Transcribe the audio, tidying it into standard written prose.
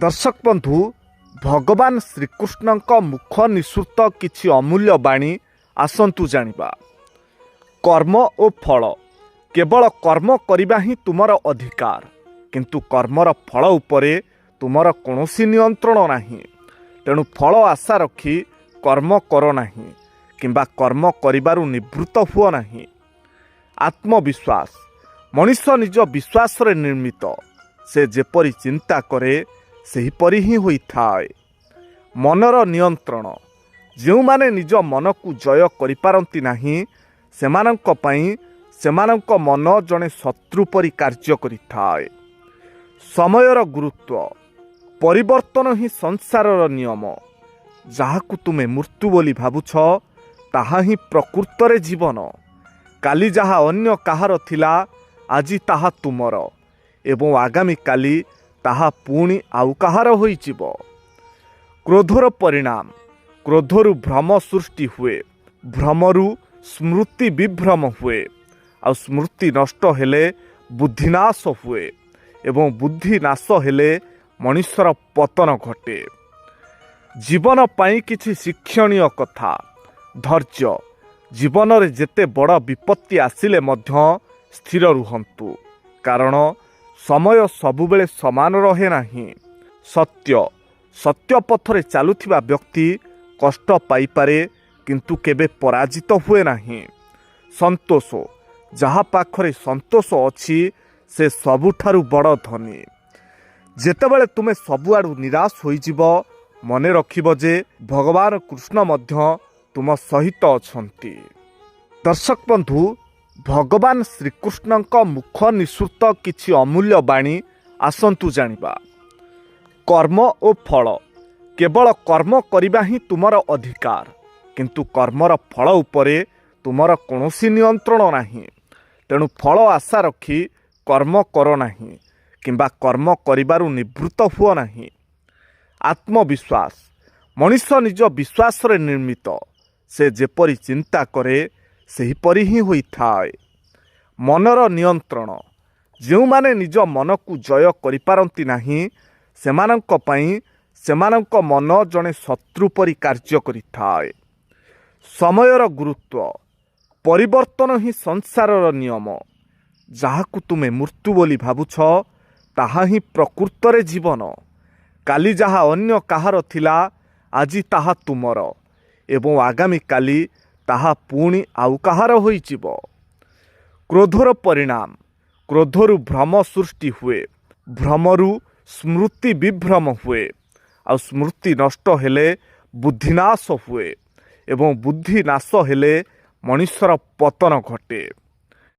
दर्शक बंधु भगवान श्रीकृष्ण मुख निसृत किछि अमूल्य बाणी आसंतु जानिबा। कर्म और फल केवल कर्म करबा ही तुमर अधिकार, किंतु कर्मर फल उपरे तुमर कौनसी नियंत्रण नाही। तेणु फल आशा रखी कर्म कर नाही किंबा कर्म करिबारु निवृत्त हुओ नाही। आत्मविश्वास मनीष निज विश्वास रे निर्मित। से जेपरी चिंता करे सेहीपरि ही होइथाए। मनर नियंत्रण जो माने निज मन को जय करिपारंती नाही सेमानंक पई सेमानंक मन जने शत्रु परि कार्य करिथाए। समयर गुरुत्व परिवर्तन ही संसारर नियम। जाहाकु तुमे मृत्यु बोली भाबुछ ताहा ही प्रकृत रे जीवन। काली जहा अन्य काहार थिला आजी ताहा तुमर एवं आगामी काली ताहा पुणी आउ काहार होइजिब। क्रोधर परिणाम क्रोधरु भ्रम सृष्टि हुए, भ्रमरु स्मृति विभ्रम हुए, आ स्मृति नष्ट हेले बुद्धिनाश हुए एवं बुद्धि नाश हेले मनुष्यर पतन घटे। जीवन पाई किछि शिक्षणीय कथा। धैर्य जीवन रे जेते बड़ विपत्ति आसिले मध्य स्थिर रुहंतु, कारण समय सबुबेले समान रहे नाही। सत्य सत्य पथरे चालुथिबा व्यक्ति कष्ट पाई पारे किंतु केबे पराजित हुए नाही। संतोष जहा पाखरे संतोष अछि से सबुठारु बड़ धनी। जेतेबेले तुमे सबुआडु निराश होइजिब मने रखिब जे भगवान कृष्ण मध्य तुम सहित अछंती। दर्शक बंधु भगवान श्रीकृष्ण मुख निसृत किछि अमूल्य बाणी आसंतु जानिबा। कर्म और फल केवल कर्म करबा ही तुमर अधिकार, किंतु कर्मर फल उपरे तुमर कौनसी नियंत्रण नाही। तेणु फल आशा रखी कर्म कर नाही किंबा कर्म करिबारु निवृत्त हुओ नाही। आत्मविश्वास मनीष निज विश्वास रे निर्मित। से जेपरी चिंता करे सेहीपरि ही होइथाए। मनर नियंत्रण जो माने निज मन को जय करिपारंती नाही सेमानंक पई सेमानंक मन जने शत्रु परि कार्य करिथाए। समयर गुरुत्व परिवर्तन ही संसारर नियम। जाहाकु तुमे मृत्यु बोली भाबुछ ताहा ही प्रकृत रे जीवन। काली जहा अन्य काहार थिला आजी ताहा तुमर एवं आगामी काली ताहा पुणी आउ काहार होइजिब। क्रोधर परिणाम क्रोधरु भ्रम सृष्टि हुए, भ्रमरु स्मृति विभ्रम हुए, आ स्मृति नष्ट हेले बुद्धिनाश हुए एवं बुद्धि नाश हेले मनुष्यर पतन घटे।